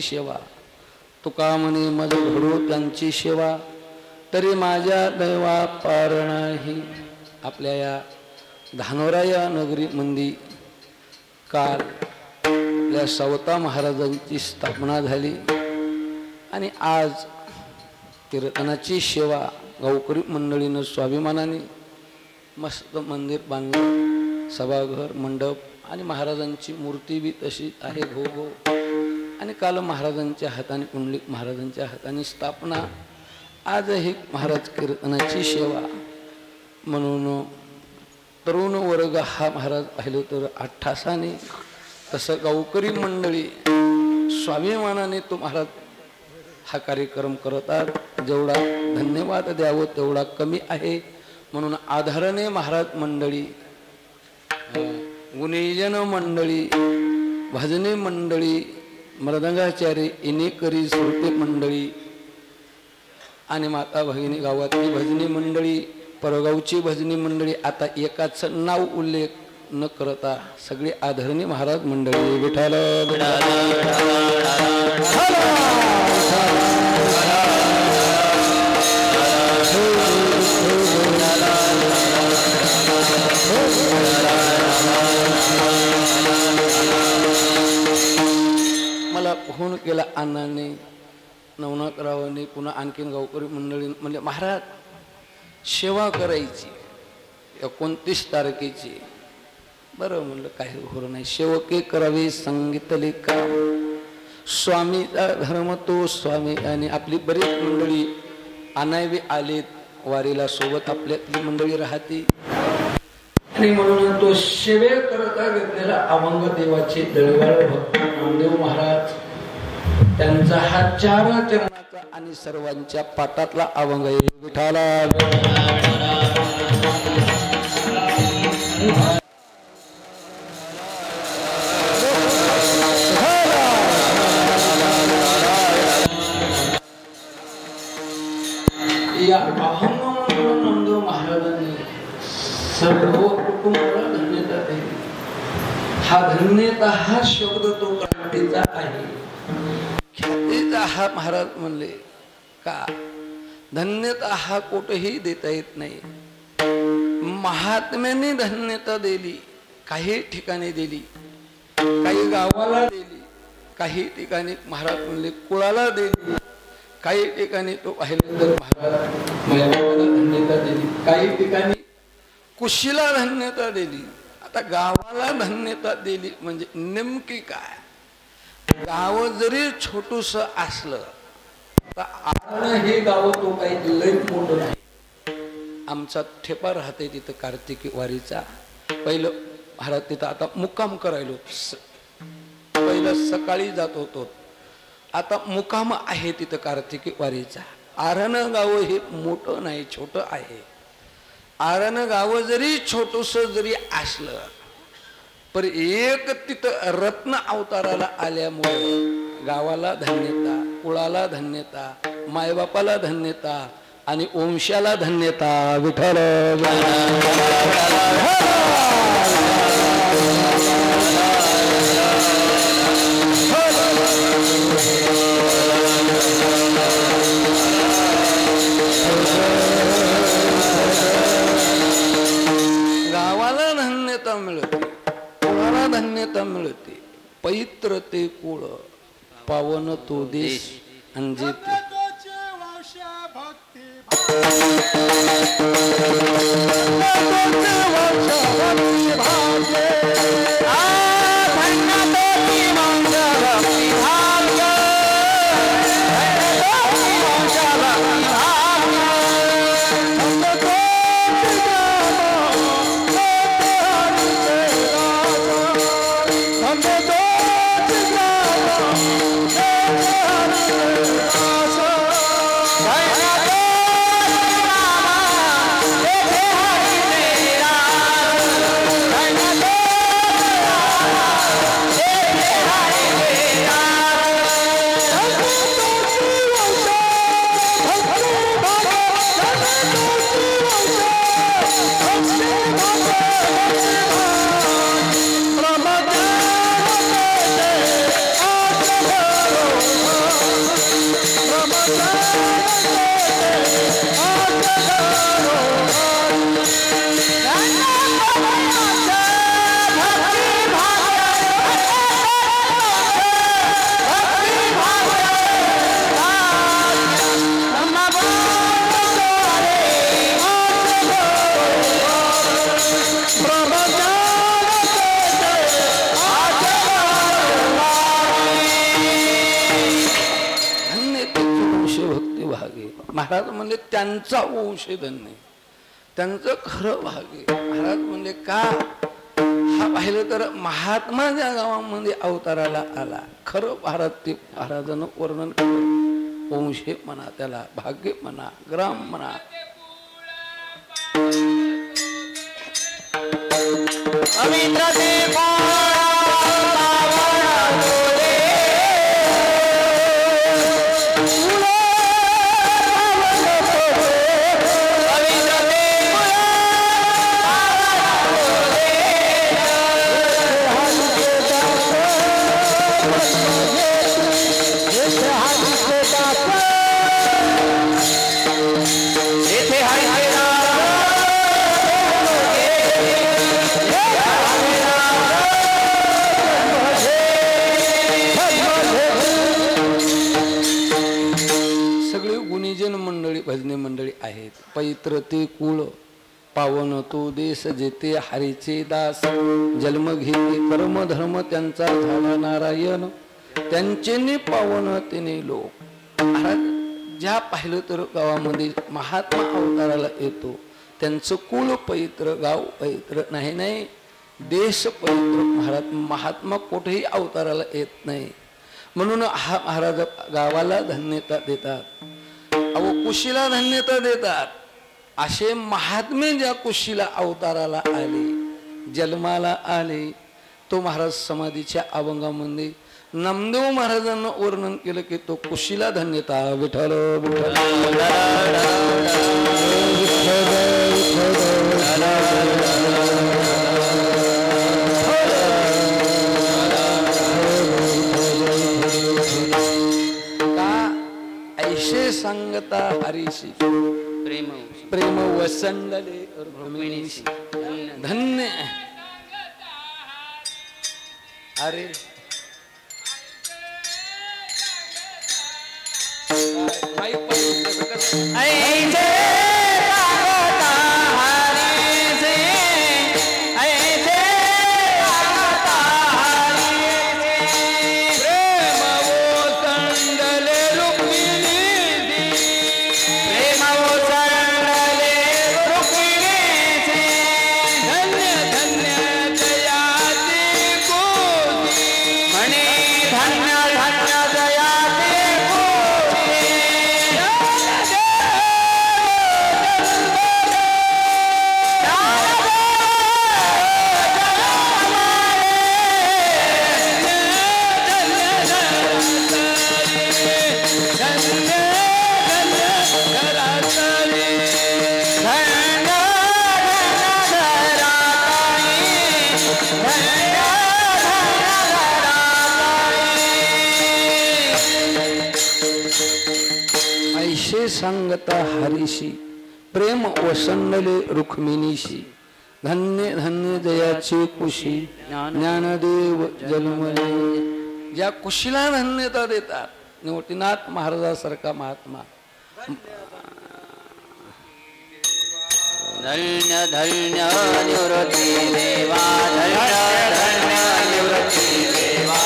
सेवा तुका म्हणे मज घडो त्यांची सेवा तरी माझ्या दैवा पार नाही। आपल्या या धानोरा या नगरी मंदी काल आपल्या सावता महाराजांची स्थापना झाली आणि आज कीर्तनाची सेवा गावकरी मंडळीनं स्वाभिमानाने मस्त मंदिर बांधलं, सभाघर मंडप आणि महाराजांची मूर्ती बी तशी आहे घो आणि काल महाराजांच्या हाताने पुंडलिक महाराजांच्या हाताने स्थापना, आज ही महाराज कीर्तनाची सेवा म्हणून तरुण वर्ग हा महाराज पाहिलं तर अठ्ठासाने तसं गावकरी मंडळी स्वाभिमानाने तो महाराज हा कार्यक्रम करतात। जेवढा धन्यवाद द्यावं तेवढा कमी आहे म्हणून आधाराने महाराज मंडळी, गुणीजन मंडळी, भजनी मंडळी, मृदंगाचारी, इनेकरी, श्रोते मंडळी आणि माता भगिनी गावातली भजनी मंडळी, परगावची भजनी मंडळी, आता एकाचं नाव उल्लेख न करता सगळी आदरणीय महाराज मंडळी विठाल मला फोन केला अण्णांनी, नवनाथरावांनी, पुन्हा आणखीन गावकरी मंडळी म्हणजे महाराज सेवा करायची 29 तारखेची। बरं म्हणलं काही होर नाही, सेवके करावे सांगितले का, स्वामीचा धर्म तो स्वामी। आणि आपली बरीच मंडळी आणावी आलेत वारीला, सोबत आपल्यातली मंडळी राहते आणि म्हणून तो सेवे करता घेतलेला अभंग देवाचे दळवाळ भक्त नामदेव महाराज त्यांचा हा 4 चरणाचा आणि सर्वांच्या पाटातला अभंग आहे विठाला या अभंग नामदेव महाराजांनी सर्व कुटुंबाला धन्यता दिली। हा धन्यता हा शब्द तो क्रांतीचा आहे, ख्यातीचा हा महाराज म्हणले का धन्यता हा कोठेही देता येत नाही। महात्म्याने धन्यता दिली, काही ठिकाणी दिली, काही गावाला दिली, काही ठिकाणी महाराज म्हणले कुळाला दिली, काही ठिकाणी तो पाहिलं तर महाराज मायबापाला धन्यता दिली, काही ठिकाणी कुशीला धन्यता दिली, आता गावाला धन्यता दिली। म्हणजे नेमकी काय, गाव जरी छोटूस असलं तर आपण हे गाव तो काही लय मोठं नाही। आमचा ठेपा राहते तिथं कार्तिकी वारीचा, पहिलं महाराज तिथं आता मुक्काम करायलो, पहिलं सकाळी जात होतो, आता मुक्काम आहे तिथं कार्तिकी वारीचा। आरण गाव हे मोठं नाही छोटं आहे। आरण गाव जरी छोटूस जरी असलं पर एक तिथं रत्न अवताराला आल्यामुळे गावाला धन्यता, कुळाला धन्यता, मायबापाला धन्यता आणि वंशाला धन्यता विठ्ठल गावाला धन्यता मिळते, कुळाला धन्यता मिळते, पवित्र ते कुळ पावन तो देश अंजिते महाराज म्हणजे त्यांचा वंश धन्य, त्यांचं खरं भाग्य. महाराज म्हणजे का हा पाहिलं तर महात्मा ज्या गावामध्ये अवताराला आला, खरं महाराज ते महाराजानं वर्णन केलं. वंशे म्हणा, त्याला भाग्य म्हणा, ग्राम म्हणा. भजनी मंडळी आहेत. पवित्र ते कुळ पावन तो देश जेते हरीचे दास, जन्म घेते कर्म धर्म त्यांचा झाला नारायण, त्यांचे पावन तिने लोक. महाराज ज्या पाहिलं तर गावामध्ये महात्मा अवताराला येतो, त्यांचं कुळ पवित्र, गाव पवित्र नाही, देश पवित्र. महाराज महात्मा कुठेही अवताराला येत नाही, म्हणून हा महाराज गावाला धन्यता देतात, अहो कुशीला धन्यता देतात. असे महात्मे ज्या कुशीला अवताराला आले, जन्माला आले, तो महाराज समाधीच्या अभंगामध्ये नामदेव महाराजांना वर्णन केलं की तो कुशीला धन्यता. विठ्ठल विठ्ठल ऐशे सांगता हरीशी, प्रेम प्रेम वसंडले रुक्मिणीशी. धन्य अरे सांगता हरीशी, प्रेम वसंडले रुक्मिणीशी. धन्य धन्य जयाची कुशी, ज्ञानदेव जन्मले. ज्या कुशीला धन्यता देतात, निवृत्तीनाथ महाराजासारखा महात्मा. धन्य धन्य निवृत्ती देवा, धन्य धन्य निवृत्ती देवा.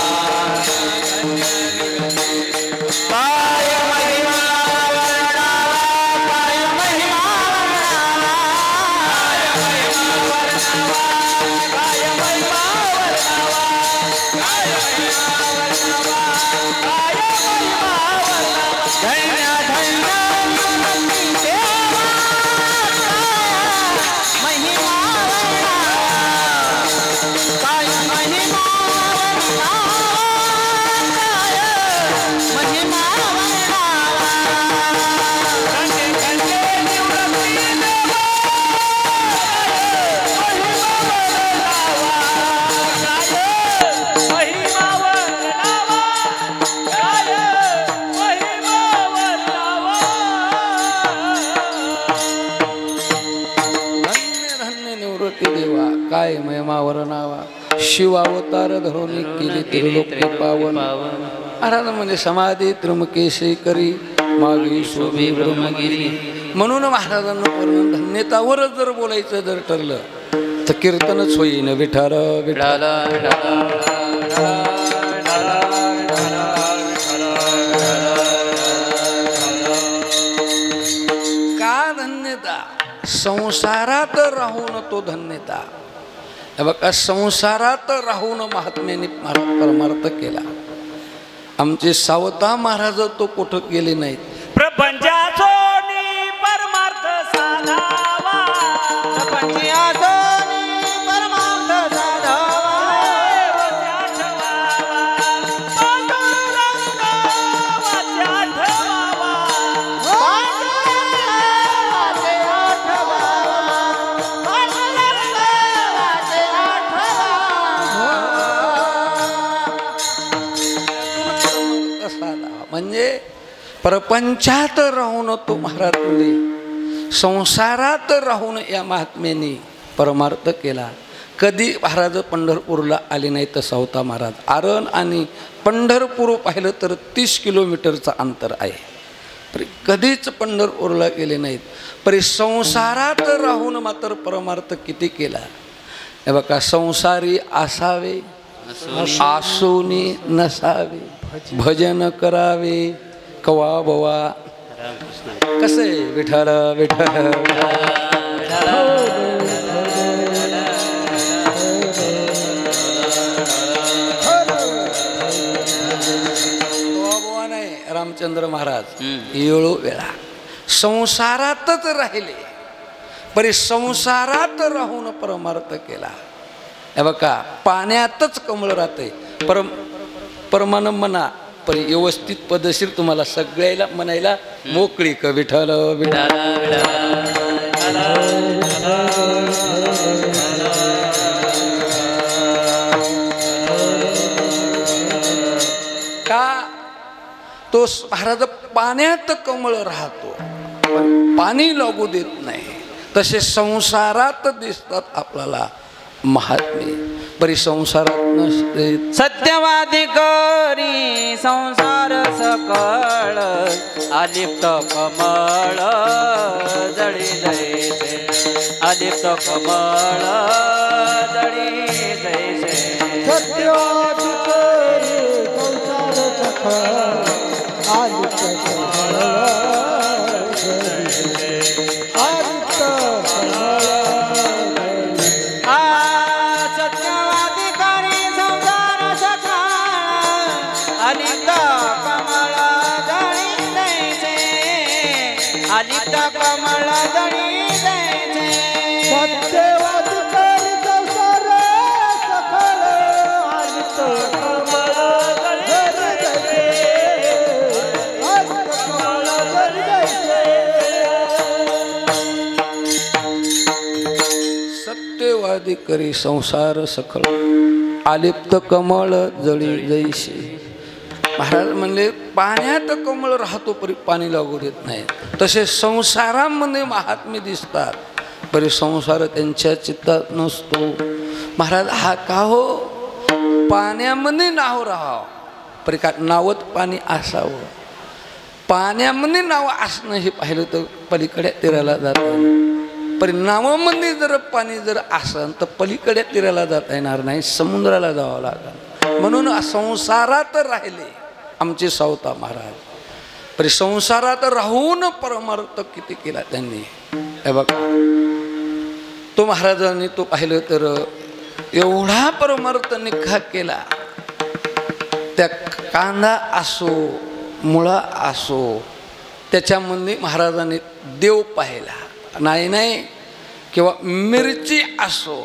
काय महिमावर नावा शिवावतार धरून केली त्रिलोकी पावन महाराज म्हणजे समाधी त्रिमुकेशी करी मागे शोभी ब्रह्मगिरी म्हणून महाराजांना वर्णन धन्यतावरच जर बोलायचं जर ठरलं तर कीर्तनच होईन विठाल विठाल का धन्यता संसारात राहून तो धन्यता हे बघा संसारात राहून महात्म्याने परमार्थ केला आमचे सावता महाराज तो कुठं गेले नाहीत प्रपंचासोनी परमार्थ साधावा प्रपंचासोनी परमार्थ म्हणजे प्रपंचात राहून तो महाराज म्हणजे संसारात राहून या महात्म्याने परमार्थ केला कधी महाराज पंढरपूरला आले नाही तर सावता महाराज आरण आणि पंढरपूर पाहिलं तर 30 किलोमीटरचं अंतर आहे कधीच पंढरपूरला गेले नाहीत परी संसारात राहून मात्र परमार्थ किती केला हे बघा संसारी असावे आसुनी नसावे भजन करावे कवा बवा कसे विठाल विठाल नाही रामचंद्र महाराज येळो वेळा संसारातच राहिले परी संसारात राहून परमार्थ केला हे बघा पाण्यातच कमळ राहते परमान म्हणा पण व्यवस्थित पद्धतशीर तुम्हाला सगळ्याला म्हणायला मोकळी क विठाल विठाल का तो महाराज पाण्यात कमळ राहतो पण पाणी लागू देत नाही तसे संसारात दिसतात आपल्याला महात्मे परी संसारात नसते सत्यवादी करी संसार सकळ आलिप्त कमळ जळी जैसे आलिप्त कमळ जळी जैसे सत्यवादी करी संसार सकळ आलिप्त कमळ आलिप्त कमळ जळी जैसे सत्यवादी करी संसार सकळ आलिप्त कमळ जळी जैसे आलिप्त कमळ जळी जैसे सत्यवादी करी संसार सखळ आलिप्त कमळ जळी जैसे महाराज म्हणले पाण्यात कमळ राहतो परी पाणी लागू देत नाही तसे संसारामध्ये महात्मे दिसतात परी संसार त्यांच्या चित्तात नसतो महाराज हा का हो पाण्यामध्ये नाव राहावं परी का नावत पाणी असावं पाण्यामध्ये नाव असणं हे पाहिलं तर पलीकडे तीराला जातं परी नावामध्ये जर पाणी जर असन तर पलीकडे तीराला जाता येणार नाही समुद्राला जावं लागेल म्हणून संसारात राहिले आमचे सावता महाराज परी संसारात राहून परमार्थ किती केला त्यांनी हे बघा तो महाराजांनी तो पाहिलं तर एवढा परमार्थ निखा केला त्या कांदा असो मुळा असो त्याच्यामध्ये महाराजांनी देव पाहिला नाही नाही किंवा मिरची असो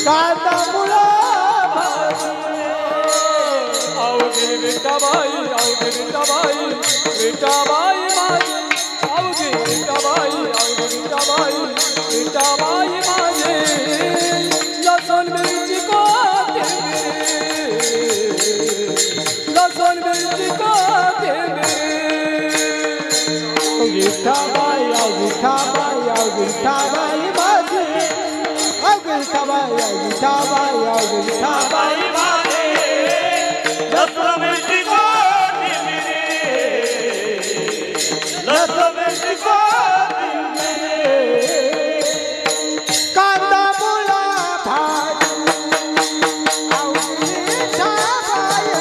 कांदा मुळा अवघी विठाबाई माझी अवघी विठाबाई माझे लसूण मिरची विठाबाई माझे विठाबाई माझे लसूण मिरची कांदा मुळा भाजी अवघी विठाबाई माझे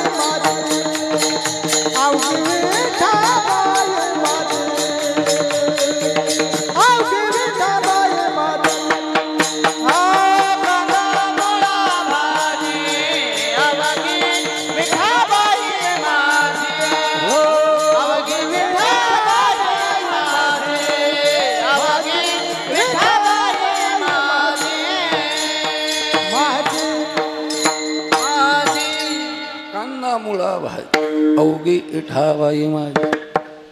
मुळा भाजी अवघी विठाबाई माझी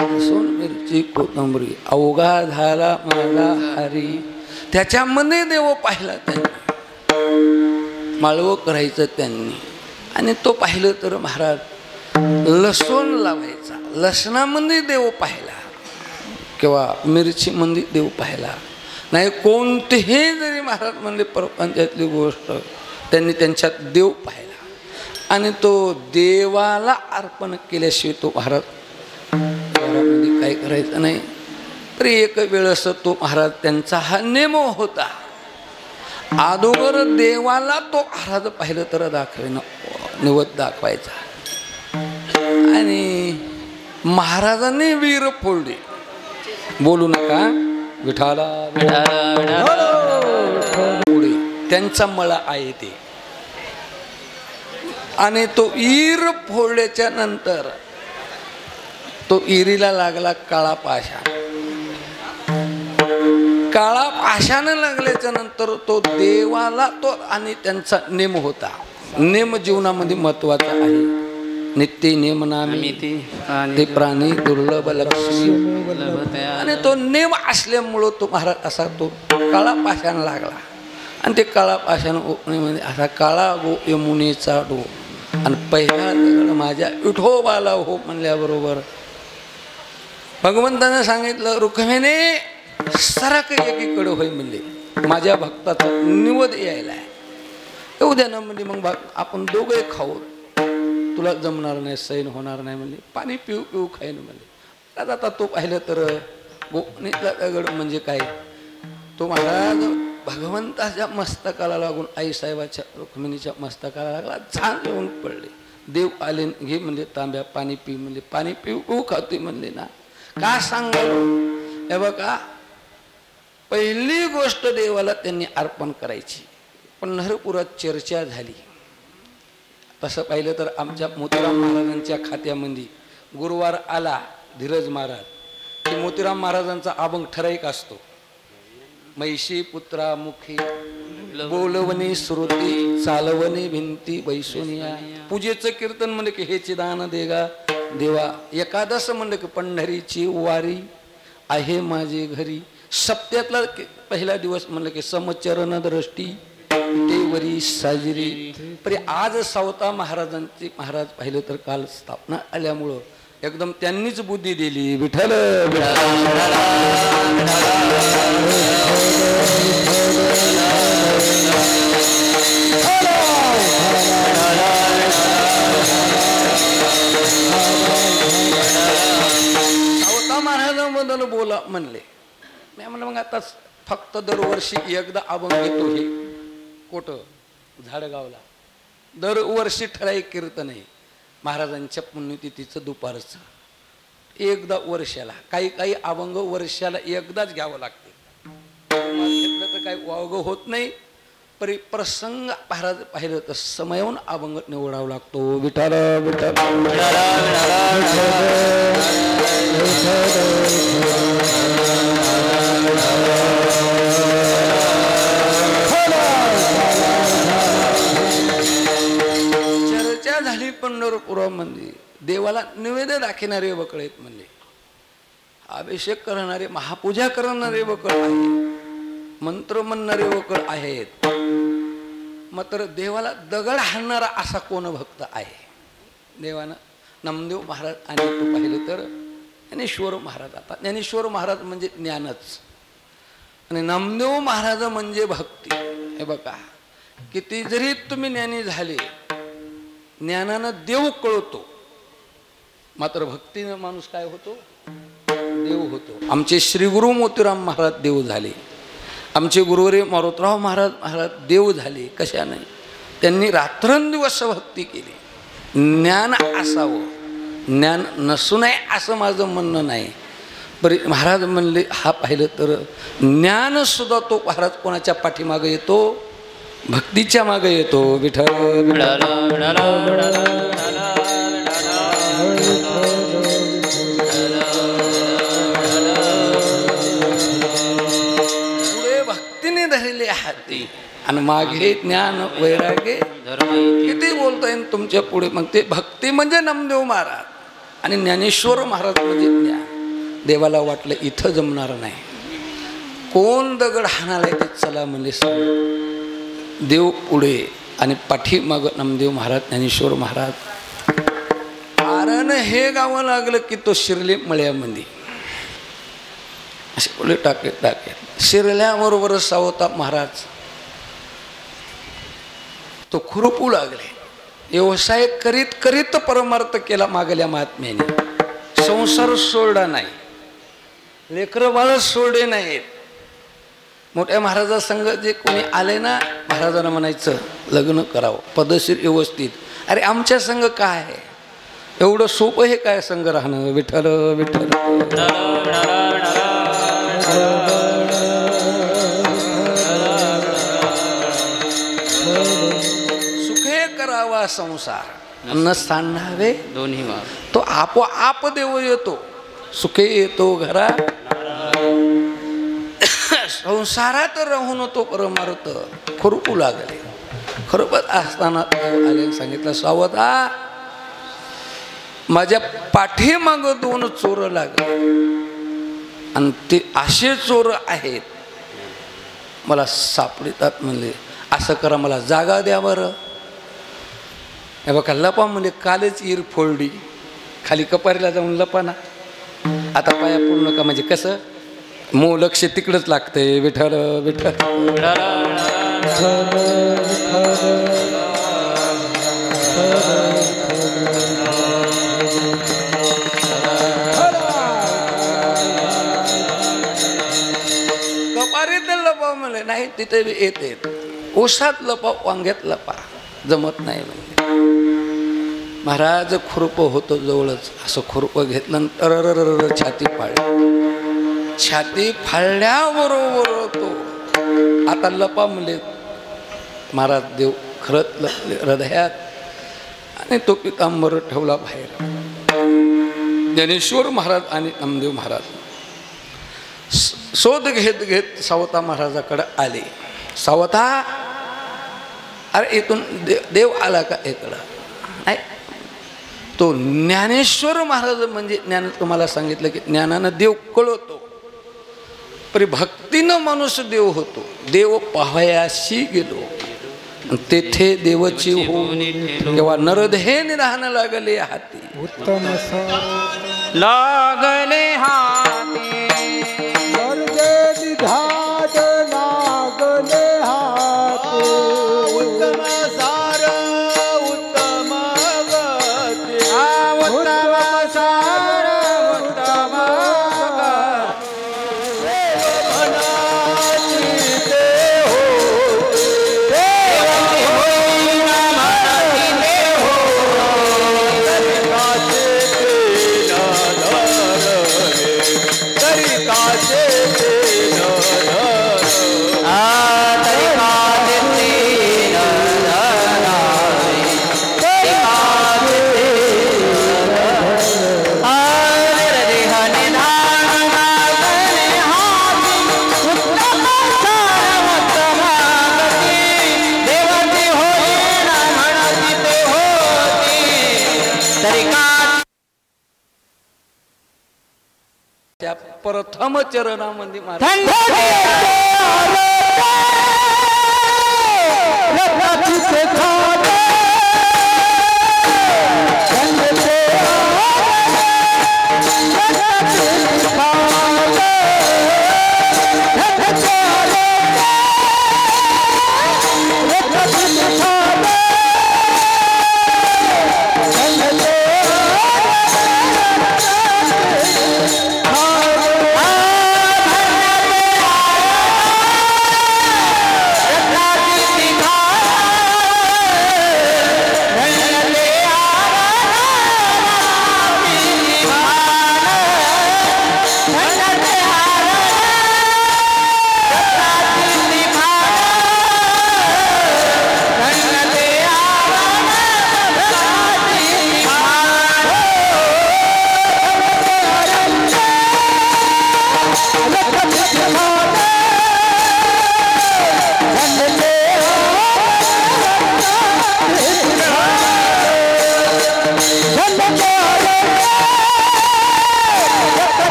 लसूण मिरची कोथंबरी अवघा झाला माझा हरी. त्याच्यामध्ये देव पाहिला त्यांनी माळवं करायचं त्यांनी आणि तो पाहिलं तर महाराज लसूण लावायचा लसणामध्ये देव पाहिला किंवा मिरचीमध्ये देव पाहिला नाही. कोणतेही जरी महाराज म्हणले परपंचातली गोष्ट त्यांनी त्यांच्यात देव पाहिला आणि तो देवाला अर्पण केल्याशिवाय तो महाराज घरामध्ये काय करायचं नाही. तरी एक वेळेस तो महाराज त्यांचा हा नेम होता. अगोदर देवाला तो महाराज पाहिलं तर दाखवेन निवद दाखवायचा आणि महाराजांनी वीर फोडले. बोलू नका विठाला पुढे त्यांचा मळा आहे ते आणि तो ईर फोडल्याच्या नंतर तो इरीला लागला काळा पाषाण. काळा पाषाण लागल्याच्या नंतर तो देवाला तो आणि त्यांचा नेम होता. नेम जीवनामध्ये महत्वाचा आहे. नित्य नेम नामी ते प्राणी दुर्लभ लक्ष्मी आणि तो नेम असल्यामुळं तो महाराज असा तो काळा पाषाण लागला आणि ते काळा पाषाण ओपणीमध्ये असा काळा गो यमुनेचा डो आणि पहिला दगड माझ्या विठोबाला हो म्हणल्याबरोबर भगवंताने सांगितलं रुक्मिणी सरक एकीकडे होय म्हणले माझ्या भक्ताचा निवद यायला आहे. येऊ द्या ना म्हणजे मग आपण दोघे खाऊ तुला जमणार नाही सैन होणार नाही म्हणले. पाणी पिऊ पिऊ खाईन म्हणले. आता तो पाहिलं तर गोपनीतला दगड म्हणजे काय तो महाराज भगवंताच्या मस्तकाला लागून आईसाहेबाच्या रुक्मिणीच्या मस्तकाला लागला झाण येऊन पडले. देव आले घे म्हणले तांब्या पाणी पी म्हणले. पाणी पिऊ पिऊ खाते म्हणले ना का सांगाल हे बघा पहिली गोष्ट देवाला त्यांनी अर्पण करायची. पंढरपुरात चर्चा झाली. तसं पाहिलं तर आमच्या मोतीराम महाराजांच्या खात्यामध्ये गुरुवार आला धीरज महाराज की मोतीराम महाराजांचा अभंग ठराविक असतो. मैशी पुत्रा मुखी बोलवणे श्रुती चालवणे भिंती बैसोनिया. पूजेचं कीर्तन म्हणलं की हेचे दान देगा देवा. एकादश म्हणलं की पंढरीची वारी आहे माझे घरी. सप्त्यातला पहिला दिवस म्हणलं की समचरण दृष्टी देवरी साजरी. तरी आज सावता महाराजांची महाराज पाहिलं तर काल स्थापना आल्यामुळं एकदम त्यांनीच बुद्धी दिली. विठ्ठल सावता महाराजांबद्दल बोला म्हणले. मी म्हणलं मग आता फक्त दरवर्षी एकदा अभंग घेतो हे कोट झाडगावला दरवर्षी ठराविक कीर्तन आहे महाराजांच्या पुण्यतिथीचं दुपारचं एकदा वर्षाला. काही काही अभंग वर्षाला एकदाच घ्यावं लागते. घेतलं तर काही वावग होत नाही. परी प्रसंग महाराज पाहिलं तर समयावून अभंग निवडावा लागतो. विठाल विठाल पंढरपुरामध्ये देवाला निवेदन दाखवणारे बकळ आहेत म्हणले, अभिषेक करणारे महापूजा करणारे बकळ आहेत, मंत्र म्हणणारे बकळ आहेत, मात्र देवाला दगड हाणणारा असा कोण भक्त आहे? देवानं नामदेव महाराज आणि तू पाहिलं तर ज्ञानेश्वर महाराज. आता ज्ञानेश्वर महाराज म्हणजे ज्ञानच आणि नामदेव महाराज म्हणजे भक्ती. हे बघा, किती जरी तुम्ही ज्ञानी झाले, ज्ञानानं देव कळतो, मात्र भक्तीनं माणूस काय होतो? देव होतो. आमचे श्री गुरु मोतीराम महाराज देव झाले, आमचे गुरुवरे मारुतराव महाराज देव झाले. कशाने? त्यांनी रात्रंदिवस भक्ती केली. ज्ञान असावं, ज्ञान नसू नये असं माझं म्हणणं नाही. बरे महाराज म्हणले, हा पाहिलं तर ज्ञान सुद्धा तो महाराज कोणाच्या पाठीमागे येतो? भक्तीच्या मागे येतो. विठ्ठल पुढे भक्तीने धरले हाती आणि मागे ज्ञान वैराग्य. किती बोलता येईल तुमच्या पुढे? मग ते भक्ती म्हणजे नामदेव महाराज आणि ज्ञानेश्वर महाराज म्हणजे ज्ञान. देवाला वाटलं इथं जमणार नाही, कोण दगड हाणालाय ते चला म्हणजे देव पुढे आणि पाठीमाग नामदेव महाराज, ज्ञानेश्वर महाराज. कारण हे गावं लागलं की तो शिरले मळ्यामध्ये असे बोले टाके टाके. शिरल्याबरोबर सावता महाराज तो खुरपू लागले. व्यवसाय करीत करीत परमार्थ केला मागल्या महात्म्याने. संसार सोडला नाही, लेकरं बाळ सोडले नाहीत. मोठ्या महाराजा संघ जे कोणी आले ना, महाराजांना म्हणायचं लग्न करावं पद्धतशीर व्यवस्थित. अरे आमच्या संघ काय आहे? एवढं सोपं हे काय संघ राहणं? विठ्ठल विठ्ठल. सुखे करावा संसार न सांडावे दोन्ही तो आपोआप देव येतो. सुखे येतो घरा, संसारात राहून तो परमार्थ खुरपू लागले. खरोबर असताना आले सांगितलं, सावधा माझ्या पाठीमाग दोन चोर लागले आणि ते असे चोर आहेत मला सापडतात. म्हणले असं करा, मला जागा द्या बरं. हे बघा, लपा म्हणजे कालच ईर फोडली, खाली कपारीला जाऊन लपा ना. आता पाया पूर्ण का म्हणजे कसं मो लक्ष तिकडंच लागतंय. विठ्ठल विठ्ठल. कपारीत लपा म्हणले नाही, तिथे येते. ओसात लपा, वांग्यात लपा, जमत नाही म्हणजे. महाराज खुरप होतो जवळच, असं खुरप घेतलं तर छाती फाळली. छाती फाळल्याबरोबर तो आता लपा म्हणले. महाराज देव खरंच लपले हृदयात आणि तो पितांबर ठेवला बाहेर. ज्ञानेश्वर महाराज आणि नामदेव महाराज शोध घेत घेत सावता महाराजाकडे आले. सावता, अरे इथून देव आला का? इकडं नाही. तो ज्ञानेश्वर महाराज म्हणजे ज्ञान. तुम्हाला सांगितलं की ज्ञानानं देव कळतो, पण भक्तीनं माणूस देव होतो. देव पाहायाशी गेलो तेथे देवची हो, तेव्हा नरधे निराहन लागले हाती. उत्तम लागले हाती निधान लागले हाते. उत्तम सार उत्तम गती. उत्तम सार उत्तम प्रथम चरणामध्ये महाराज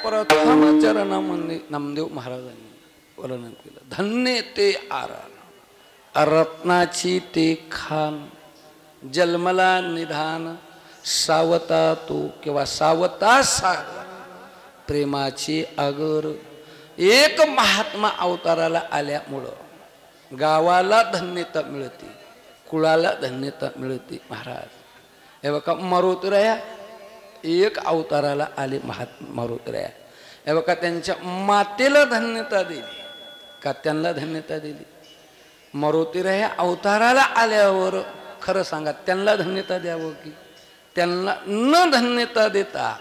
प्रथम चरणामध्ये नामदेव महाराजांनी वर्णन केलं. धन्य ते आरान रत्नाची ते खान जन्मला निधान सावता तो किंवा सावता सागर प्रेमाची आगर. एक महात्मा अवताराला आल्यामुळं गावाला धन्यता मिळते, कुळाला धन्यता मिळते. महाराज हे बघा मारुतीराया एक अवताराला आले महात्मा मारुतीराया. हे बघा त्यांच्या मातेला धन्यता दिली का त्यांना धन्यता दिली. मारुतीराया अवताराला आल्यावर खरं सांगा त्यांना धन्यता द्यावं की त्यांना न धन्यता देता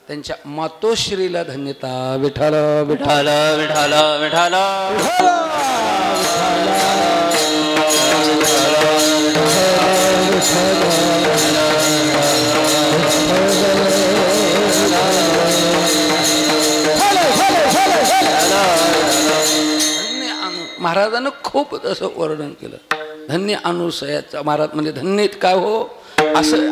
त्यांच्या मातोश्रीला धन्यता. विठ्ठल विठ्ठल विठ्ठल विठ्ठल महाराजांना खूप तसं वर्णन केलं. धन्य अनुसयाचा महाराज म्हणजे धन्यत काय हो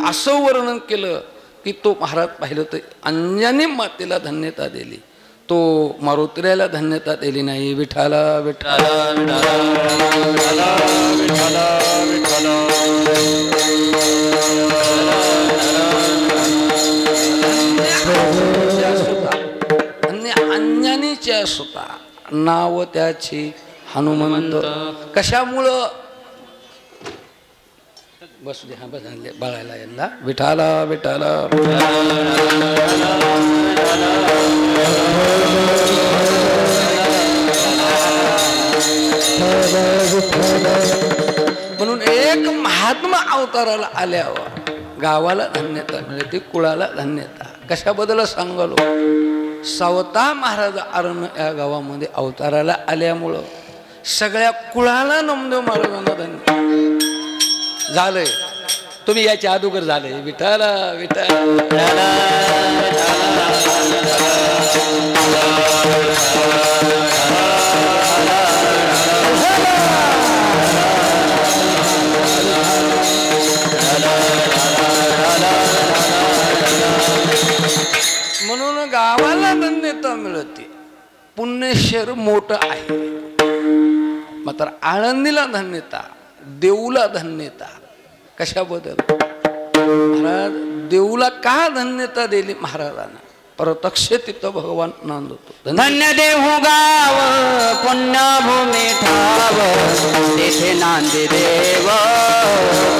असं वर्णन केलं की तो महाराज पाहिलं तर अंजनी मातेला धन्यता दिली, तो मारुतीरायाला धन्यता दिली नाही. विठ्ठल विठ्ठल धन्य अंजनीच्या सुता नाव त्याची हनुमंत. कशामुळं बस दे. हा बस बाळायला यांना विठाला विठाला म्हणून एक महात्मा अवताराला आल्यावर गावाला धन्यता मिळते, कुळाला धन्यता. कशाबद्दल सांगालो. सावता महाराज अरण या गावामध्ये अवताराला आल्यामुळं सगळ्या कुळाला नामदेव महाराजांना धन्य झालंय. तुम्ही याच्या अगोदर झाले विठाला विठाला म्हणून गावाला धन्यता मिळते. पुण्यशहर मोठं आहे मात्र आळंदीला धन्यता, देऊला धन्यता कशाबद्दल? महाराज देऊला का धन्यता दिली महाराजांना? प्रत्यक्ष तिथं भगवान नांदतो. धन्य देहू गाव पुण्यभूमी ठाव तेथे नांदे देव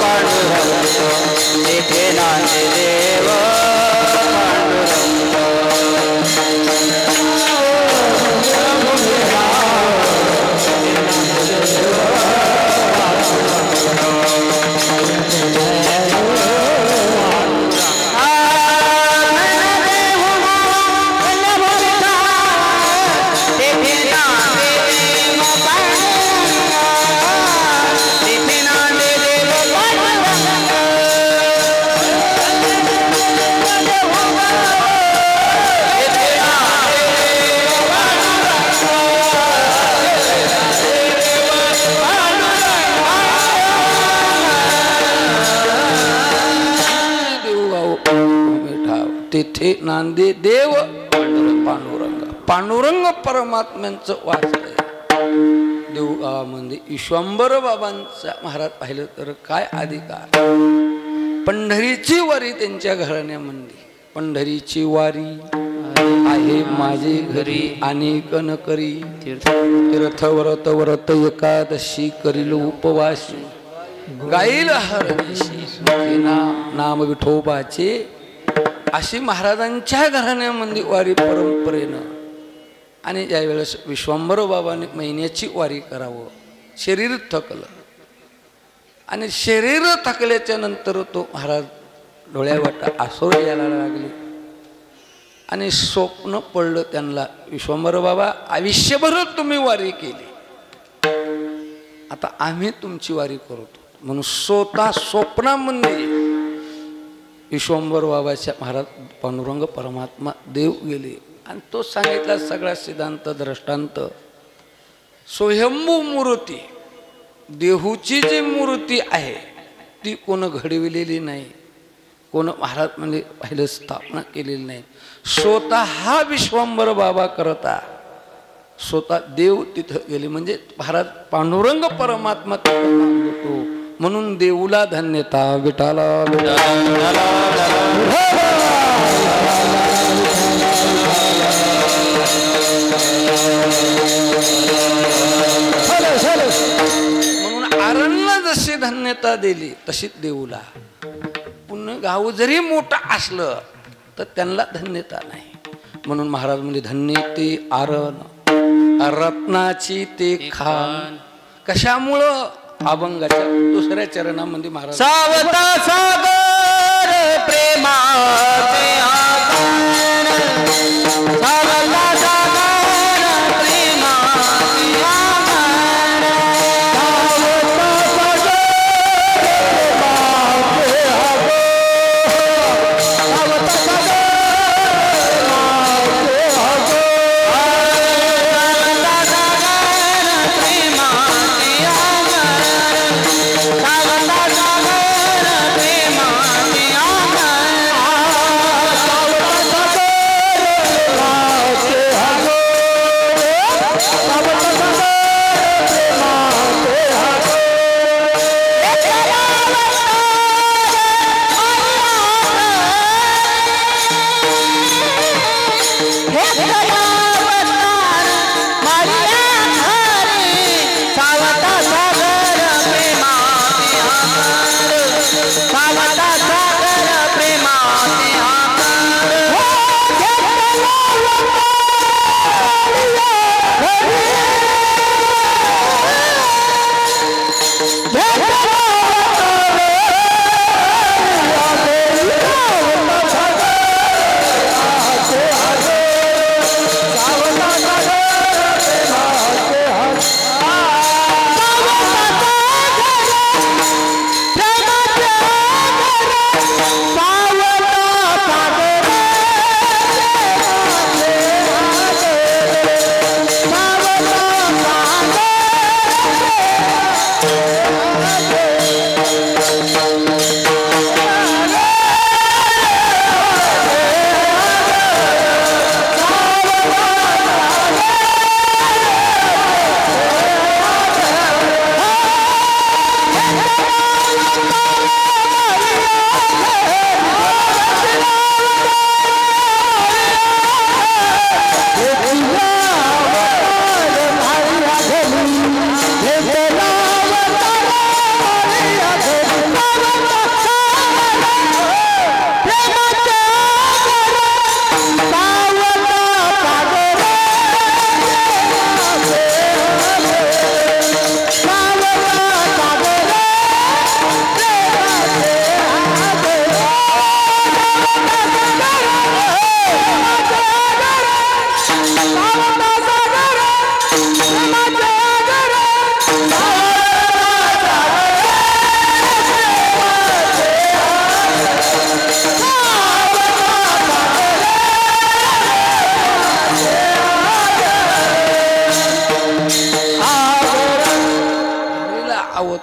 पांडुरंग तेथे नांदे देव तेथे नांदे देव पांडुरंग. पांडुरंग परमात्म्यांचं वास आहे देवगावामध्ये. विश्वंभर बाबांचा महाराज पाहिलं तर काय अधिकार. पंढरीची वारी त्यांच्या घराण्यामध्ये. पंढरीची वारी आहे माझे घरी अनेक न करी तीर्थ व्रत व्रत एकादशी करील उपवासी गाईल हरदेशी नाम विठोबाचे. अशी महाराजांच्या घराण्यामध्ये वारी परंपरेनं. आणि ज्यावेळेस विश्वंभर बाबाने महिन्याची वारी करावं, शरीर थकलं आणि शरीर थकल्याच्या नंतर तो महाराज डोळ्यावाटा आसुर यायला लागले आणि स्वप्न पडलं त्यांना. विश्वंभर बाबा आयुष्यभर तुम्ही वारी केली, आता आम्ही तुमची वारी करतो. म्हणून स्वतः स्वप्नामध्ये विश्वंभर बाबाच्या महाराज पांडुरंग परमात्मा देव गेले आणि तो सांगितला सगळा सिद्धांत दृष्टांत. स्वयंभू मूर्ती देहूची जी मूर्ती आहे ती कोण घडविलेली नाही, कोण महाराज म्हणजे पहिले स्थापना केलेली नाही. स्वतः हा विश्वंभर बाबा करता स्वतः देव तिथं गेले. म्हणजे महाराज पांडुरंग परमात्मा तिथं नांदतो. म्हणून देऊला धन्यता विठाला म्हणून आरणला जशी धन्यता दिली तशीच देऊला. पुन्हा गाव जरी मोठं असलं तर त्यांना धन्यता नाही. म्हणून महाराज म्हणजे धन्य ते आरण रत्नाची ते खान. कशामुळं? अभंगाच्या दुसऱ्या चरणामध्ये महाराज सावता सागर प्रेमाचे आगमन सावता सागर प्रेमाचे आगमन सावता सागर प्रेमाचे आगमन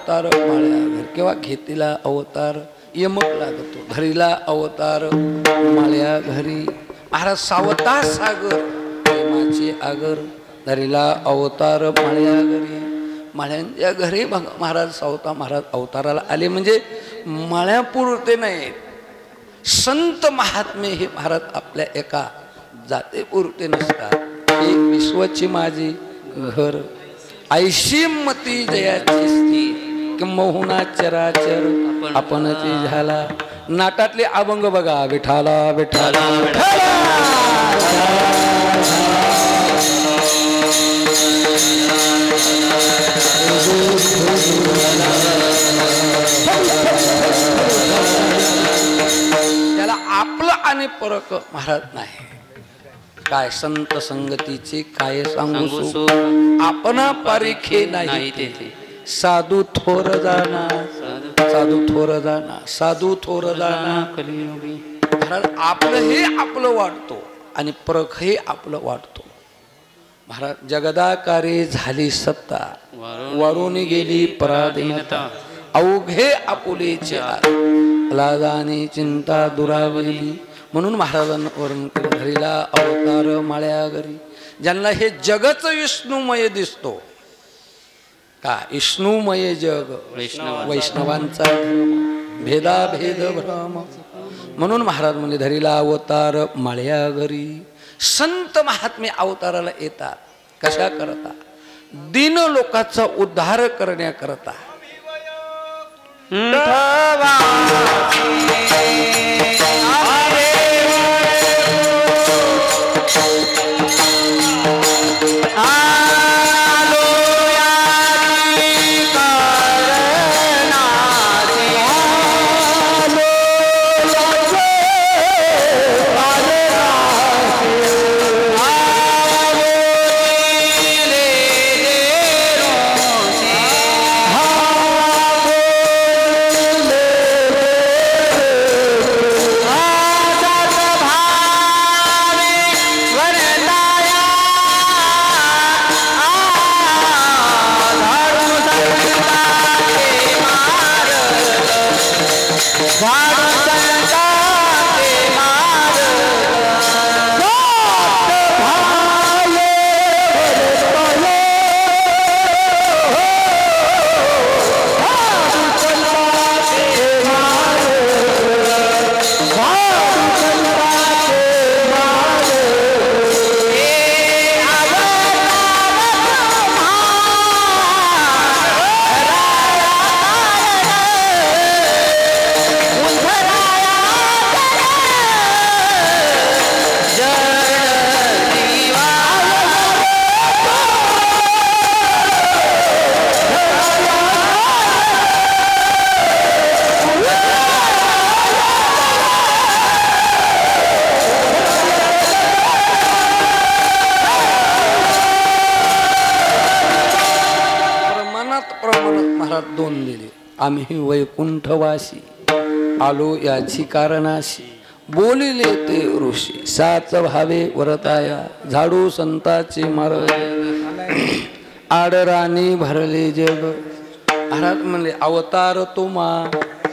अवतार माळ्या घर, केव्हा घेतीला अवतार यमक लागतो, धरीला अवतार माळ्या घरी. महाराज सावता सागर प्रेमाचे आगर, धरीला अवतार माळ्या घरी. माळ्यांच्या घरी बघा महाराज सावता महाराज अवताराला आले म्हणजे माळ्यापुरते नाहीत, संत महात्मे हे महाराज आपल्या एका जातीपुरते नसतात. एक विश्वाची माझी घर, ऐशी मती जयाची स्थिर, किंबहुना चराचर आपणची झाला. नाटातले अभंग बघा, विठाला विठाला विठाला. त्याला आपलं आणि परक महाराज नाही. काय संत संगतीचे काय सांगू, आपणा पारिखे नाही तेथे. साधू थोर जाना, साधू थोर जाना, साधू थोर जाना. महाराज आपलं हे आपलं वाटतो आणि परख हे आपलं वाटतो. महाराज जगदाकारे झाली सत्ता, वरून गेली पराधीनता. अवघे आपुलेचे लादाने चिंता दुरावली. म्हणून महाराजांना वर्णन केलं, धरीला अवतार माळ्या घरी. ज्यांना हे जगच विष्णुमय दिसतो का, विष्णुमय जग वैष्णवांचा भेदाभेद भ्रम. म्हणून महाराज म्हणजे धरीला अवतार माळ्या घरी. संत महात्मे अवताराला येतात कशा करता, दीन लोकांचा उद्धार करण्याकरता. दोन दिले. आम्ही वैकुंठवासी आलो याची कारणाशी, बोलिले ते ऋषी साच भावे वरताया. झाडू संताचे मार्ग, आडराणी भरले जग. महाराज म्हणले अवतार तुम्हा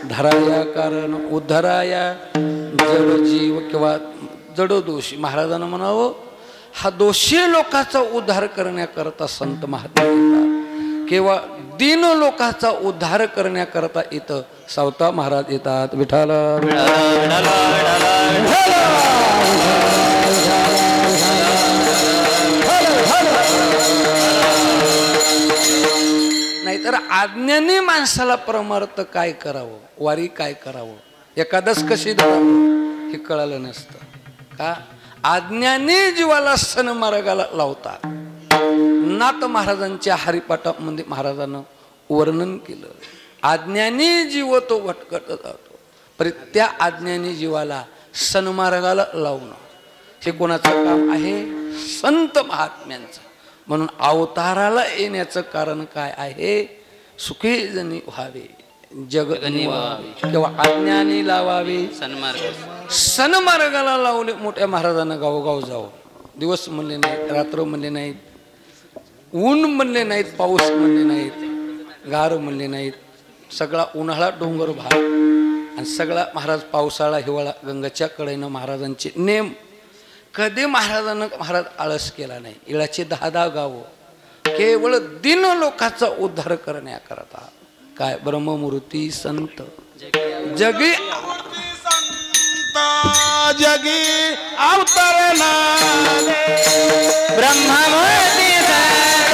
धराया कारण उद्धराया जड जीव किंवा जड दोषी. महाराजांना म्हणावं हा दोषी लोकांचा उद्धार करण्याकरता संत महात्मा येतात, केवळ दीन लोकांचा उद्धार करण्याकरता इथं सावता महाराज येतात. विठाला नाहीतर आज्ञानी माणसाला परमार्थ काय करावं, वारी काय करावं, एकादश कशी धरावं हे कळालं नसतं का. आज्ञानी जीवाला सन्मार्गाला लावतात. नाथ महाराजांच्या हरिपाठामध्ये महाराजांना वर्णन केलं, आज्ञानी जीव तो भटकत जातो, पर त्या आज्ञानी जीवाला सन्मार्गाला लावणं हे कोणाचं काम आहे, संत महात्म्यांचं. म्हणून अवताराला येण्याचं कारण काय आहे, सुखी जणी व्हावे, जग व्हावे किंवा आज्ञानी लावावे, सन्मार्गाला लावले. मोठ्या महाराजांना गावोगाव जाऊ, दिवस म्हणले नाहीत, रात्र म्हणले नाहीत, ऊन म्हणले नाहीत, पाऊस म्हणले नाहीत, गार म्हणले नाहीत. सगळा उन्हाळा डोंगर भाग आणि सगळा महाराज पावसाळा हिवाळा गंगाच्या कडेनं महाराजांचे नेम. कधी महाराज आळस केला नाही. इळाचे 10 गावं केवळ दिन लोकांचा उद्धार करण्याकरता. काय ब्रह्ममूर्ती संत जगी जगी अवतरला ब्रह्ममूर्ती संत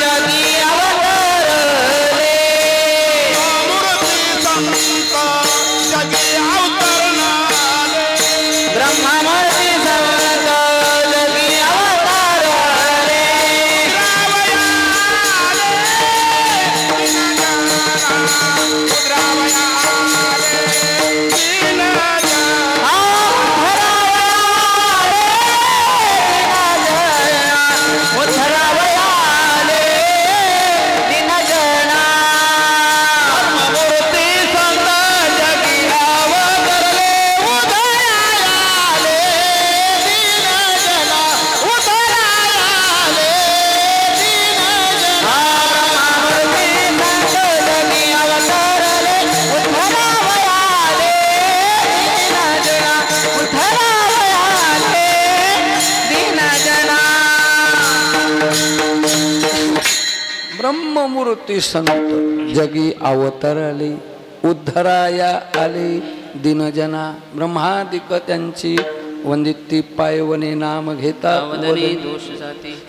जगी अवतरले मूर्ती संत जगी अवतरला ब्रह्ममूर्ती संत जगी अवतरले ब्रह्ममूर्ती संत जगी अवतरले उद्धराया आले दिनजना. ब्रह्मादिक त्यांची वंदिती पायवने नाम घेता.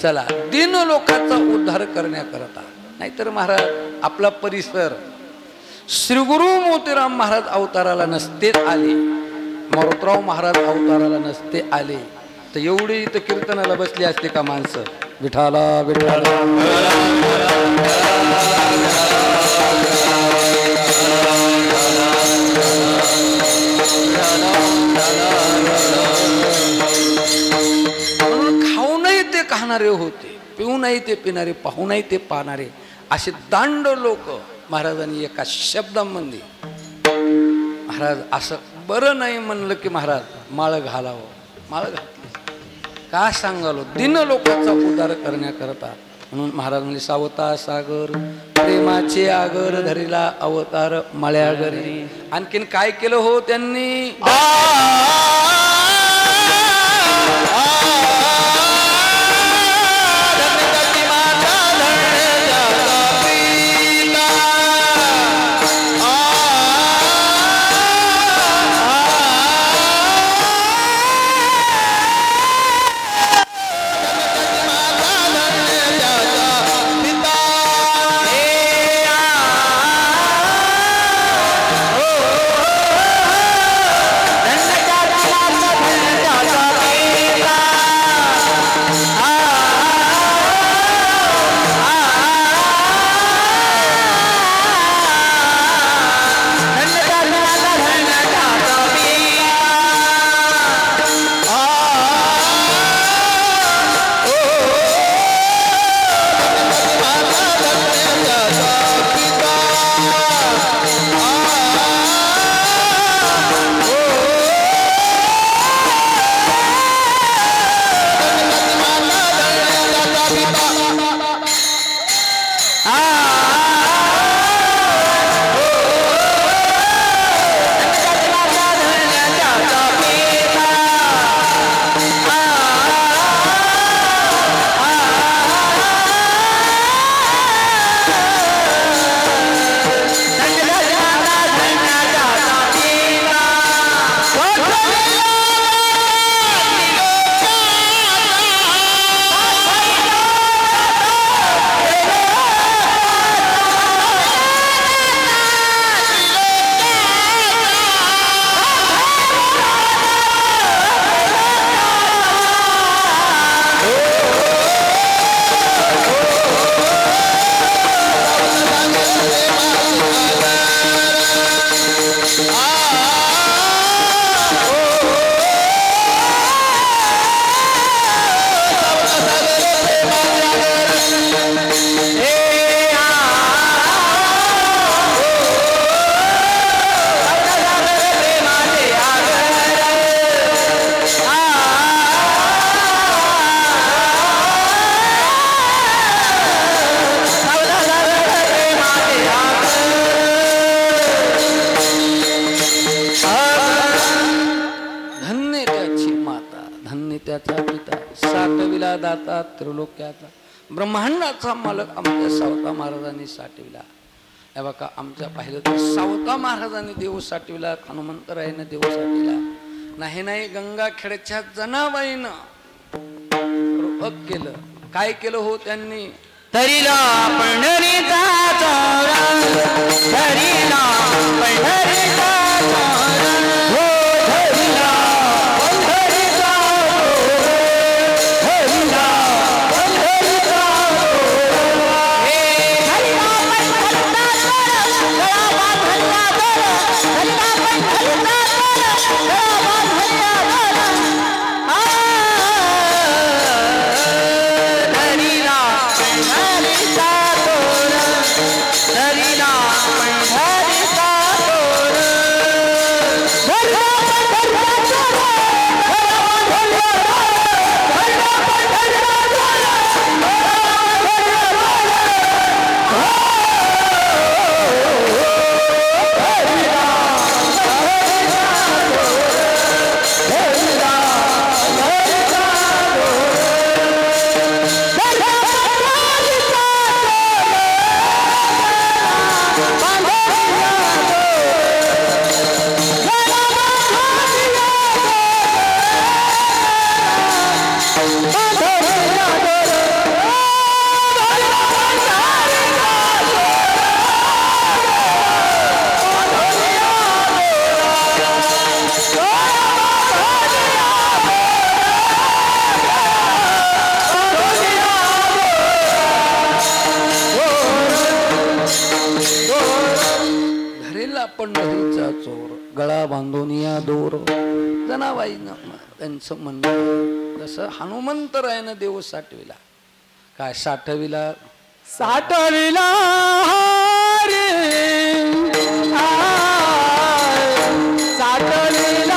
चला दिन लोकांचा उद्धार करण्याकरता. नाहीतर महाराज आपला परिसर श्री गुरु मोतीराम महाराज अवताराला नसते आले, मारुतराव महाराज अवताराला नसते आले तर एवढी इथं कीर्तनाला बसली असते का माणसं. विठाला विठाला म्हणून खाऊनही ते खाणारे होते, पिऊनही ते पिणारे, पाहूनही ते पाहणारे असे दांड लोक महाराजांनी एका शब्दामध्ये. महाराज असं बरं नाही म्हणलं की महाराज माळ घालावं. माळ घातली का सांगालो दिन लोकांचा उद्धार करण्याकरता. म्हणून महाराज म्हणजे सावता सागर प्रेमाचे आगर धरीला अवतार मळ्या घरी. आणखीन काय केलं हो त्यांनी. त्रिलोक्याचा पिता, सातविला दाता त्रिलोक्याचा, ब्रह्मांडाचा मालक आमच्या सावता महाराजांनी साठविला. हे बघा आमच्या पाहिलं तर सावता महाराजांनी देव साठविला, हनुमंतरायानं देव साठविला. नाही गंगाखेडच्या जनाबाईनं केलं. काय केलं हो त्यांनी? धरिला पंढरीचा चोरा, धरिला पंढरीचा चोरा, हो धरिला पंढरीचा चोरा, धरिला पंढरीचा चोरा. हे धरिला पंढरीचा चोरा, गळा बांधला दोरा, धरिला पंढरीचा चोरा, गळा बांधला दोरा. पंढरीचा चोर, गळा बांधून या दोर. जनाबाईनं त्यांचं म्हणणं जसं हनुमंतरायानं देव साठविला. काय साठविला? साठविला साठविला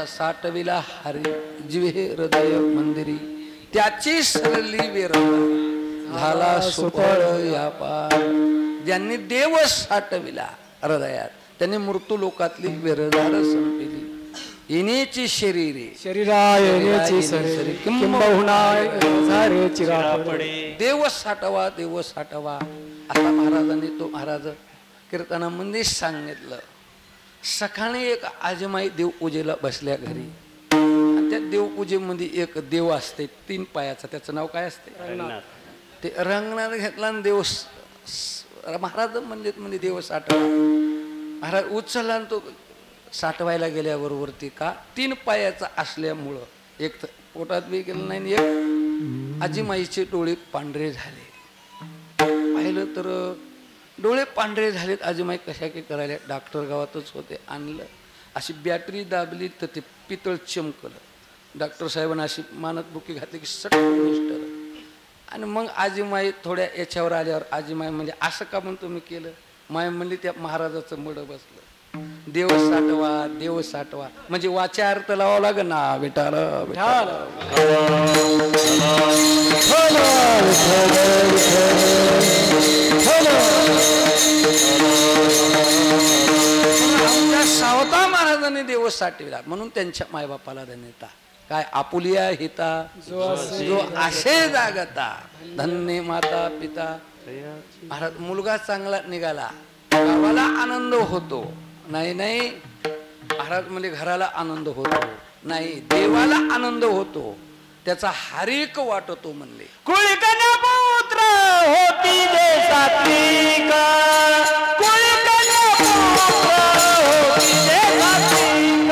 साठविला हरी जिवे हृदय मंदिरी, त्याची सरली वेरला झाला सुफळ या पार. ज्यांनी देव साठविला हृदयात त्यांनी मृत्यू लोकातली वेरदार संपली. येण्याची शरीरे शरीरा येण्याची शरीरे किंबहुना झारे चिरापडे. देव साठवा देव साठवा. आता महाराजांनी तो महाराज कीर्तनामध्ये सांगितलं. सकाळी एक आजमाई देव पूजेला बसल्या घरी, आणि त्या देवपूजेमध्ये एक देव असते 3 पायाचा. त्याचं नाव काय असते? ते रंगणात घेतला आणि देव महाराज म्हणजे देव साठवा. महाराज उचलला आणि तो साठवायला गेल्याबरोबर ती का 3 पायाचा असल्यामुळं एक तर पोटात बी गेलं नाही, एक आजीमाईचे डोळे पांढरे झाले. पाहिलं तर डोळे पांढरे झालेत. आजीमाई कशा काही करायला, डॉक्टर गावातच होते, आणलं अशी बॅटरी दाबली तर ते पितळ चमकलं. डॉक्टर साहेबांना अशी मानत बुकी घातली की सट मिस्टर. आणि मग आजीमाई थोड्या याच्यावर आल्यावर आजीमाई म्हणजे असं का म्हणून तुम्ही केलं? माय म्हणली त्या महाराजाचं मड बसलं. देव साठवा देव साठवा म्हणजे वाचा अर्थ लावा लागेल ना. विठाल सावता महाराजांनी देव साठविला म्हणून त्यांच्या मायबापाला धन्यता. काय आपुलिया हिता जो आशे जागता, धन्य माता पिता. महाराज मुलगा चांगला निघाला, गावाला आनंद होतो. नाही महाराज म्हणजे घराला आनंद होतो, नाही देवाला आनंद होतो. त्याचा हरेक वाटतो म्हणले. कुळकन्या पुत्र होती जे सात्विक, कुळकन्या पुत्र होती जे सात्विक,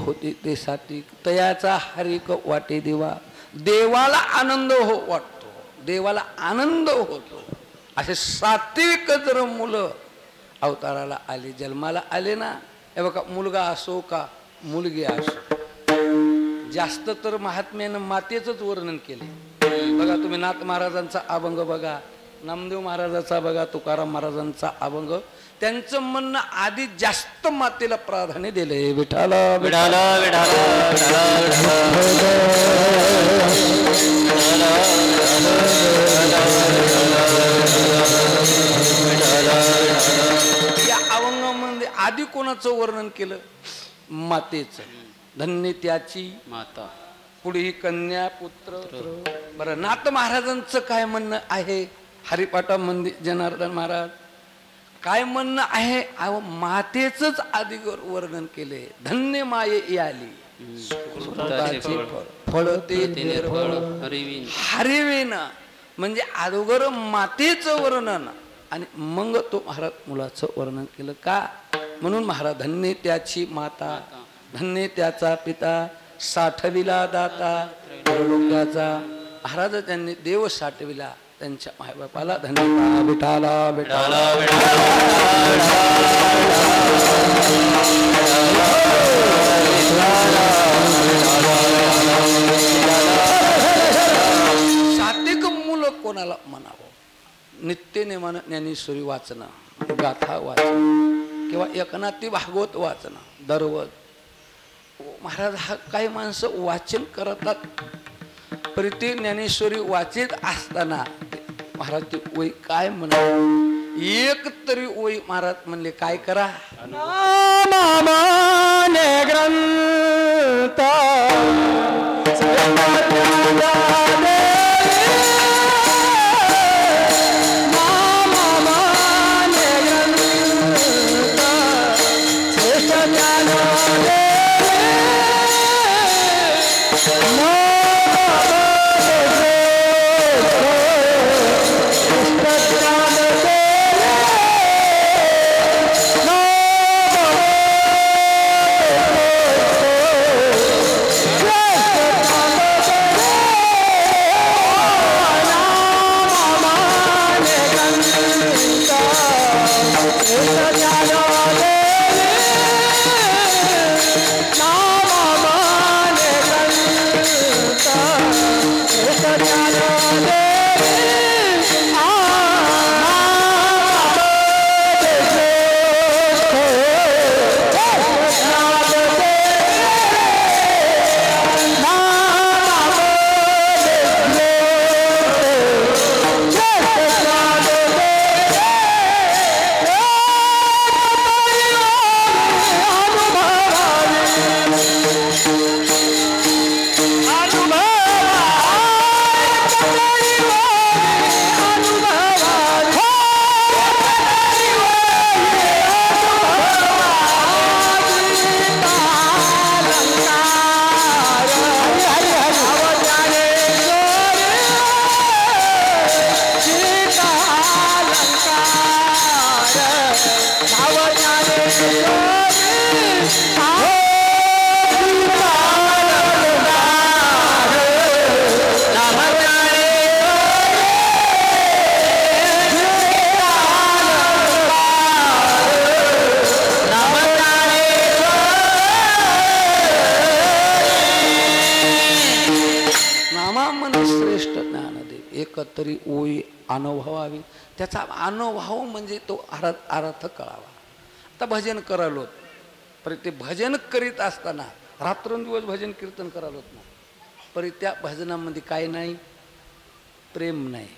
होती ते सात्विक, तयाचा हरिक वाटे देवा. देवाला आनंद वाटतो, देवाला आनंद होतो. असे सात्विक जर मुलं अवताराला आले, जन्माला आले ना, हे बघा, मुलगा असो का मुलगी असो, जास्त तर महात्म्यानं मातेचंच वर्णन केले. बघा तुम्ही नाथ महाराजांचा अभंग बघा, नामदेव महाराजाचा बघा, तुकाराम महाराजांचा अभंग, त्यांचं म्हणणं आधी जास्त मातेला प्राधान्य दिले. विठाला विठाला विठाला या अभंगामध्ये आधी कोणाचं वर्णन केलं? मातेचं. धन्य त्याची माता, पुढे कन्या पुत्र. बरं, नाथ महाराजांचं काय म्हणणं आहे? हरिपाठामध्ये जनार्दन महाराज काय म्हणणं आहे? मातेचंच आधी वर्णन केले. धन्य माये आली, फळ ते हरिवेन, म्हणजे अगोदर मातेचं वर्णन आणि मग तो महाराज मुलाचं वर्णन केलं. का? म्हणून महाराज धन्य त्याची माता, धन्य त्याचा पिता, साठविला दाता लोकाचा. महाराज त्यांनी देव साठविला त्यांच्या मायबापाला. धन्यवाद विठाला विठाला सात्विक मुलं कोणाला म्हणावं? नित्य नेमानं ज्ञानेश्वरी वाचणं, गाथा वाचणं किंवा एकनाथी भागवत वाचणं दररोज. महाराज हा काही माणसं वाचन करतात, पण ते ज्ञानेश्वरी वाचित असताना महाराज ती ओळी काय म्हणा, एक तरी ओळी महाराज म्हणले काय करा? नामाने ग्रंथ एकतरी ओळी अनुभवावी, त्याचा अनुभव म्हणजे तो अर्थ कळावा. आता भजन करालोत, पर ते भजन करीत असताना रात्रंदिवस भजन कीर्तन करालोत ना, पर त्या भजनामध्ये काय नाही, प्रेम नाही.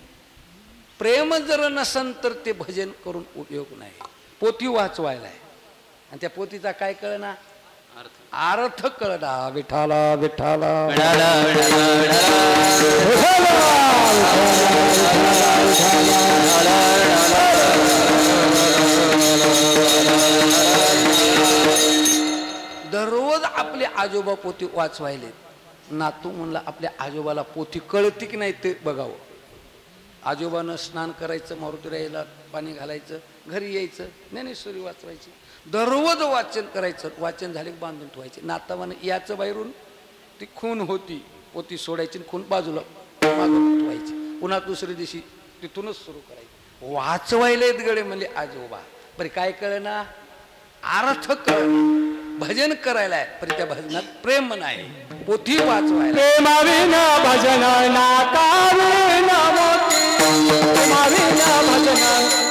प्रेम जर नसन तर ते भजन करून उपयोग नाही. पोथी वाचवायला आहे आणि त्या पोथीचा काय कळना, अर्थ कळना. विठाला विठाला दररोज आपले आजोबा पोथी वाचवायले. नातू म्हणला आपल्या आजोबाला पोथी कळती की नाही ते बघावं. आजोबानं स्नान करायचं, मारुतीरायला पाणी घालायचं, घरी यायचं, ज्ञानेश्वरी वाचवायची, दररोज वाचन करायचं. वाचन झाले बांधून ठेवायचे. नातावानं याचं बाहेरून ती खून होती, पोथी सोडायची, खून बाजूला मागून ठेवायची. पुन्हा दुसऱ्या दिवशी तिथूनच सुरू करायची. वाचवायलेत गडे म्हणले आजोबा, बरे काय कळना, अर्थ कळना. भजन करायला आहे पण त्या भजनात प्रेम नाही. पोथी वाचवायला प्रेमाविना भजन नाकाविना मोती, प्रेमाविना भजन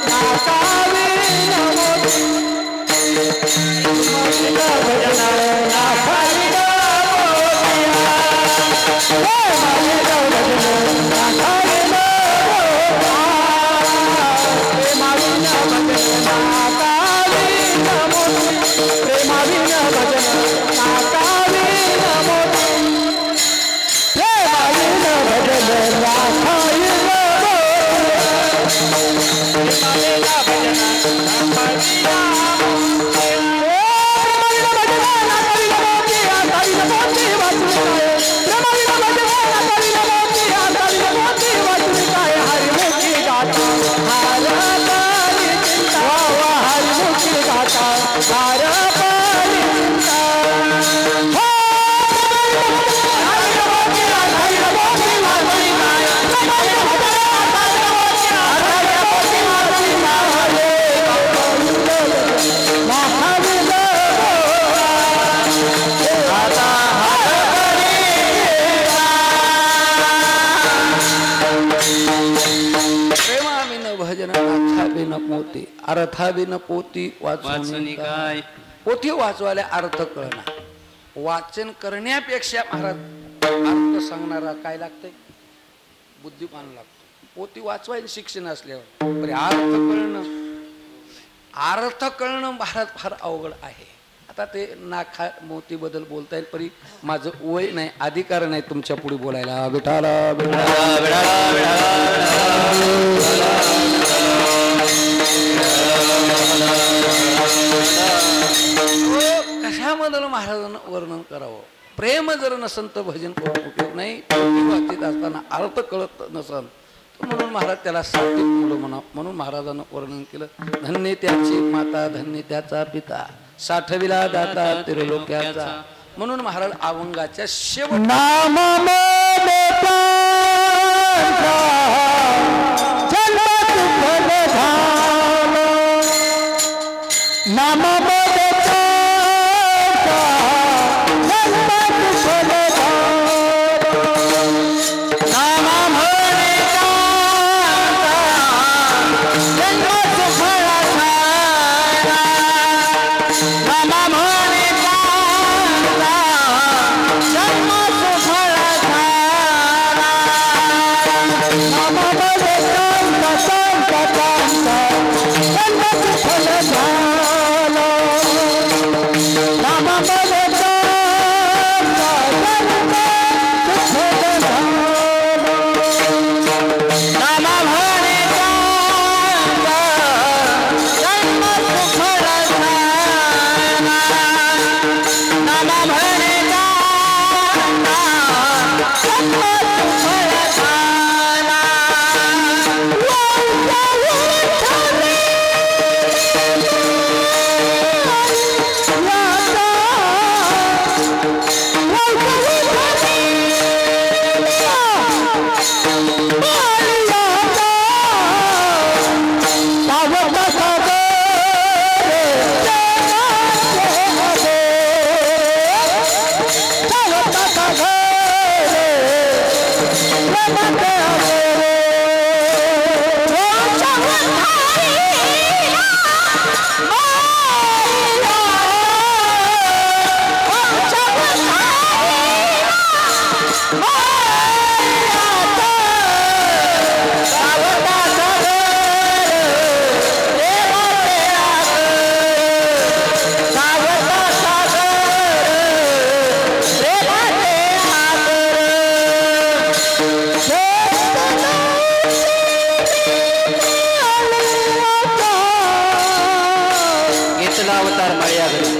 नाकाविना मोती, प्रेमाविना भजन नाकाविना मोतिया, प्रेमाविना भजन नाकाविना मोतिया, प्रेमाविना भजन नाकाविना मोती, प्रेमाविना भजन नाकाविना मोती, प्रेमाविना भजन नाकाविना मोती अर्थाविन पोती वाचून काय. पोथी वाचवायला अर्थ कळना. वाचन करण्यापेक्षा महाराज अर्थ सांगणारा काय लागतंय, बुद्धिमान लागतो. पोथी वाचवायला शिक्षण असल्यावर बरे अर्थ कळणं महाराज फार अवघड आहे. आता ते नाखा मोती बद्दल बोलता येईल, परी माझं वय नाही, अधिकार नाही तुमच्या पुढे बोलायला. विठाला कशाबद्दल महाराजांना वर्णन करावं. प्रेम जर नसन तर भजन करून उपयोग नाही. वाचित असताना अर्थ कळत नसन म्हणून महाराज त्याला सात्विक मुलं म्हणा म्हणून महाराजांना वर्णन केलं. धन्य त्याची माता, धन्य त्याचा पिता, साठविला दाता त्रिलोक्याचा. म्हणून महाराज अभंगाच्या शेवट Hello. अवतार माळ्या घरी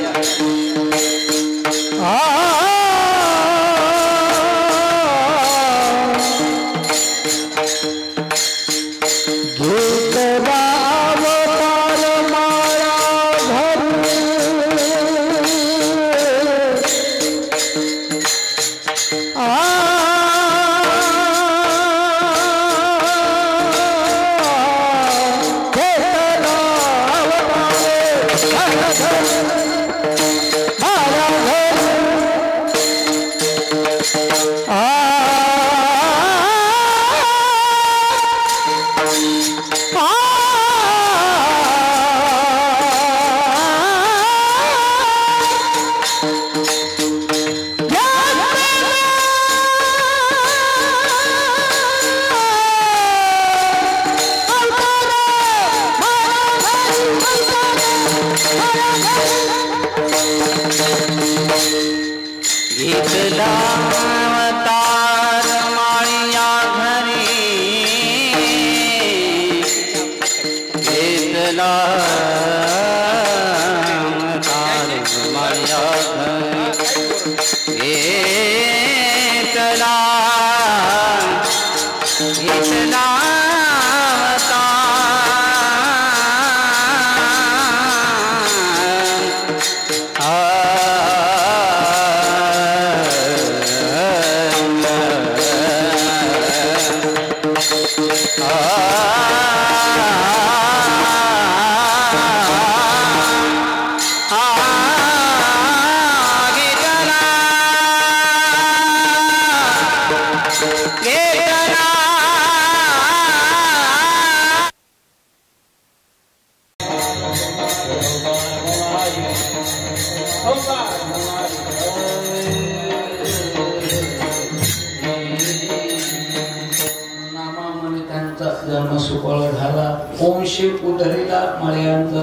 उधरीला माळ्यांचा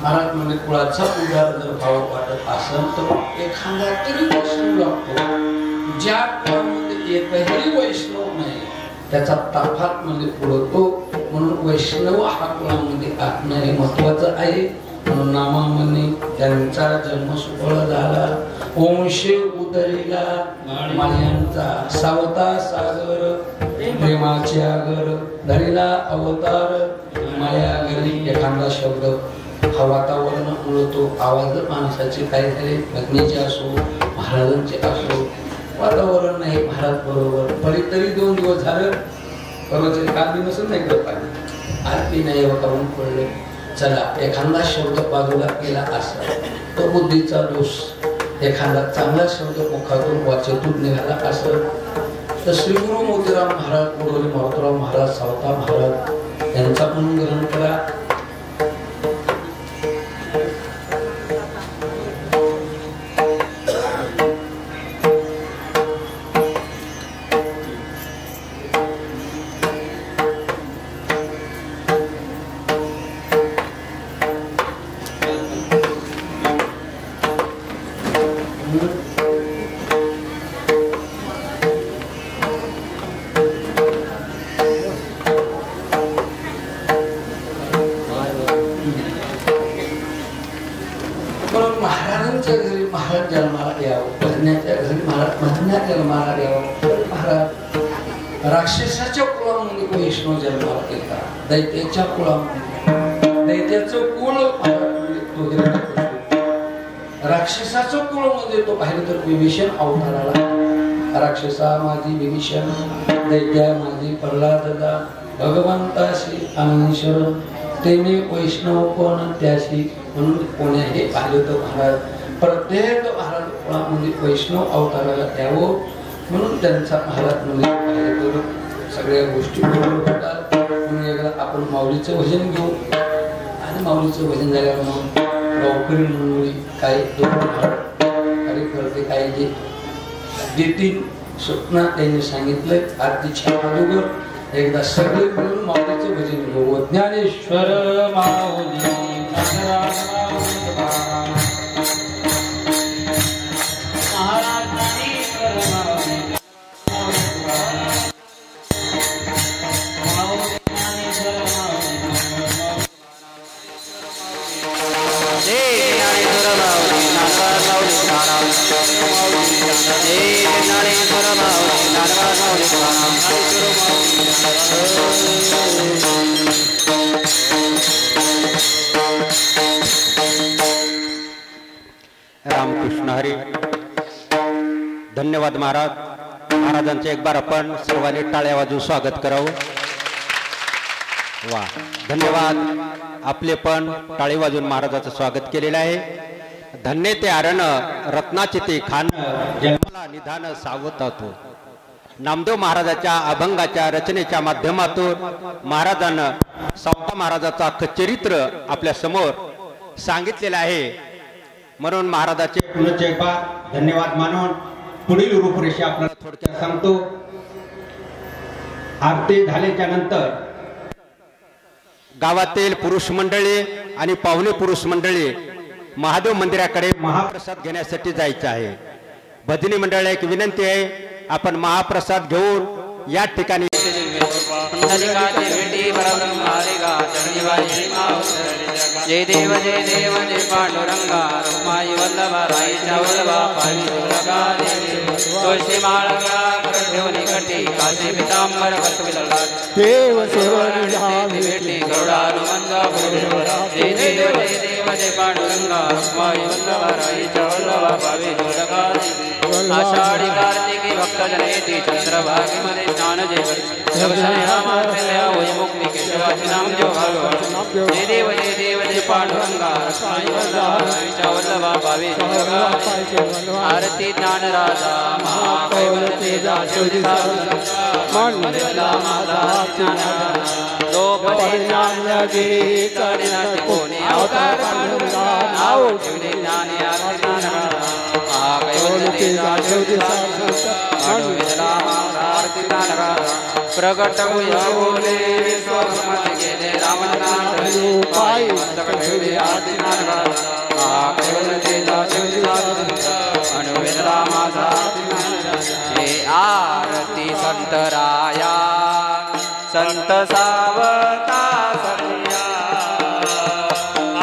महाराज म्हणजे कुळाचा उदार जर भाव वाटत असेल तर एखादा तरी वैष्णव लागतो. ज्या कुळामध्ये एकही वैष्णव नाही त्याचा ताफात म्हणजे उडतो. म्हणून वैष्णव हा कुळामध्ये असणं हे महत्वाचं आहे. म्हणून नामामध्ये त्यांचा जन्म सुफळ झाला. वंशे उदरीला माळ्यांचा सावता सागर प्रेमाचे आगर धरीला अवतार माया घरी. एखादा शब्द हा वातावरण उडतो. आवाज माणसाचे काय झाले भजनेचे असो महाराजांचे असो वातावरण नाही महाराज बरोबर परी तरी 2 दिवस झालं. परवाचे काल बी नसून नाही करत पाहिजे आरती नाही करून पडले. चला एखादा शब्द बाजूला केला असा तो बुद्धीचा दोष. एखादा चांगला शब्द मुखातून वाचेतून निघाला असं तर श्री गुरु मोतीराम महाराज पुरोली मारुतराव महाराज सावता महाराज यांचा पण ग्रहण करा. महाराजांच्या घरी महाराज जन्माला यावं. भजनाच्या घरी महाराज जन्माला यावं. महाराज राक्षसाच्या कुळामध्ये वैष्णव जन्माला येतात. दैत्याच्या कुळामध्ये दैत्याचं कुळ राक्षसाचं कुळ म्हणजे तो पाहिलं तर विभीषण अवताराला. राक्षसा माझी विभीषण दैत्या माझी प्रल्हादा भगवंताशी अनंतशरण तेने वैष्णव कोण त्याशी. म्हणून कोण्याही पाहिलं तर महाराज प्रत्येक महाराज कुळामध्ये वैष्णव अवताराला यावं. म्हणून त्यांचा महाराज म्हणजे पाहिलं तर सगळ्या गोष्टी बरोबर होतात. म्हणून एकदा आपण माऊलीचं भजन घेऊ आणि माऊलीचं भजन झाल्यावर मग गावकरी मंडळी काही अरे करते काही जे देतील स्वप्न त्यांनी सांगितलं आरतीच्या अगोदर एकदा सगळे मिळून माऊलीचं भजन घेऊ. ज्ञानेश्वर माऊली रामकृष्ण हरी. धन्यवाद महाराज. महाराजांचे एक बार आपण सर्वांनी टाळ्या वाजवून स्वागत करावं. वा, धन्यवाद. आपले पण टाळी वाजवून महाराजाचं स्वागत केलेलं आहे. धन्य ते आरण रत्नाचे ते खान जन्माला निधान सावत होतो. नामदेव महाराजाच्या अभंगाच्या रचनेच्या माध्यमातून महाराजांना सावता महाराजाचा अख्खं चरित्र आपल्या समोर सांगितलेलं आहे. म्हणून महाराजाचे पुनश्च एक बार धन्यवाद मानून पुढील रूपरेषा आपल्याला थोडक्यात सांगतो. आरती झाल्याच्या नंतर गावातील पुरुष मंडळी आणि पाहुणे पुरुष मंडळी महादेव मंदिराकडे महाप्रसाद घेण्यासाठी जायचे आहे. भजनी मंडळाला एक विनंती आहे, आपण महाप्रसाद घेऊन या ठिकाणी जय देव जय पांडुरंगा रुक्माई वल्लभा राईच्या वल्लभा पाणी तुळशी माळा ठेवणी कटी काशी पितांबर कसविलला देव सेवा भेटी गरुडानुमंद जय देव जय पांडुरंगा रुक्माई वल्लभा राईच्या वल्लभा पावी जोडका आषाढी कार्तिकी भक्तजन येती चंद्रभागी मध्ये स्नान जय मुक्ती केशवाचे नाम जो भागवत जय देव जय पांडुरंगा वल्लभा पावे आरती ज्ञान राजा महाकैवल्य तेजा कोणी अवतार नाव ठेवले ज्ञानी आरती ज्ञान राजा प्रगट बोले विश्वमत गेले रामनाथ पायी मस्तक ठेवले आरती ज्ञान राजा केवल तेजा अनुवेद रामाचा हे आरती संतराया संत सावता सत्या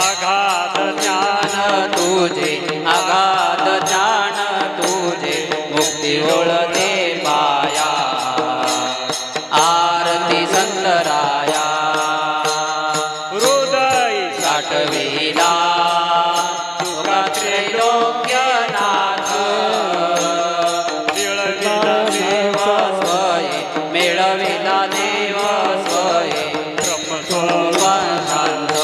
अगाध ज्ञान तुझे अगाध ज्ञान तुझे मुक्ती ओळते पाया आरती संतराया हृदय साठविला तुका त्रैलोक्यनाथ मिळविला देव स्वये शांत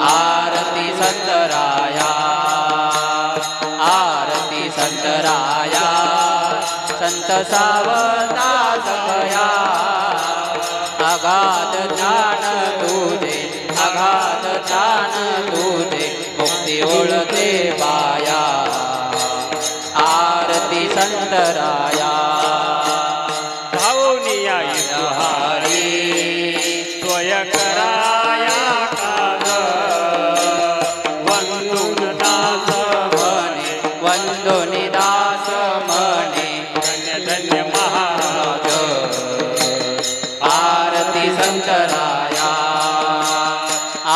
आरती संतराया आरती संतराया संत सावता सखया अगाध ज्ञान तुझे अगाध ज्ञान तुझे मुक्ती ओळते पाया आरती संतराया भावनिया हरी त्वय कराया काग वंदुन दास म्हणे वंदुनि दास म्हणे धन्य धन्य महाराज आरती संतराया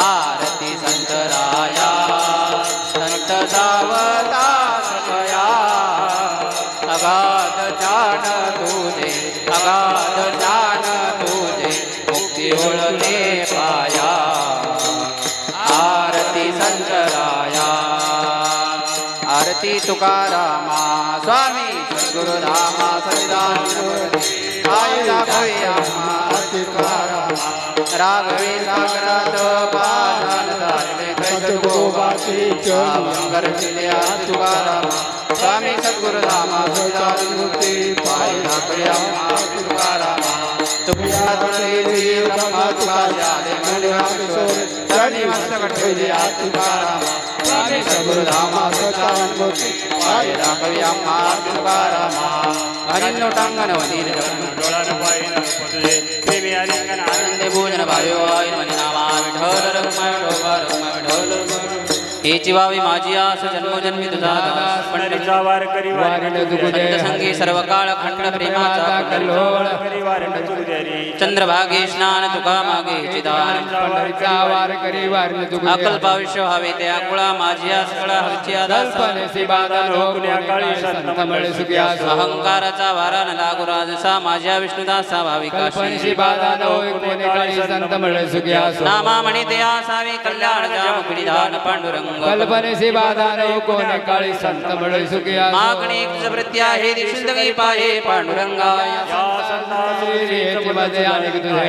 आरती संतराया संत सावता सखया अगाध ज्ञान तुझे अगाध ज्ञान तुझे मुक्ती ओळते पाया आरती संतराया आरती तुकारामा स्वामी सद्गुरुधामा सच्चिदानंद आरती तुकारामा राघवे सागरात पादान धारले कैसद गोवाची चंगर केले आरती तुकारामा स्वामी सद्गुरुधामा सच्चिदानंद पायी दाखल्या आरती तुकारामा तुझ्या तुझे ब्रह्मा तुका जाले मंडळाकिशोर चरणी मस्तक ठेवले आरती तुकारामा स्वामी सद्गुरुधामा सच्चिदानंद पायी दाखल्या आरती तुकारामा हरिनोटांगण वनीर डोळान पायी पदले प्रेमी आलिंगन आनंदे भोजन भाव्यो आईन मनी नामा विठ्ठल रखमाय विठोबा रखमाय विठ्ठल हेची व्हावी माझी आस जन्मोजन्मी तुझा दास पंडित संत संगी सर्व काळ खंड प्रेमाचा कल्लोळ चंद्रभागे स्नान तुका मागे चिदान अकल्प आयुष्य व्हावे त्या कुळा माझी आस कळा हरची आदास अहंकाराचा वारा न लागू राजसा माझ्या विष्णुदासा भाविकाशी नामा म्हणे ते आसावे कल्याण जाम निधान पांडुरंग कल्पनेसी बाधानो कोणे काळी संत मिळे सुखिया मागणी प्रत्या हे दिवशी पाहे पांडुरंगाय मध्ये अनेक तुझे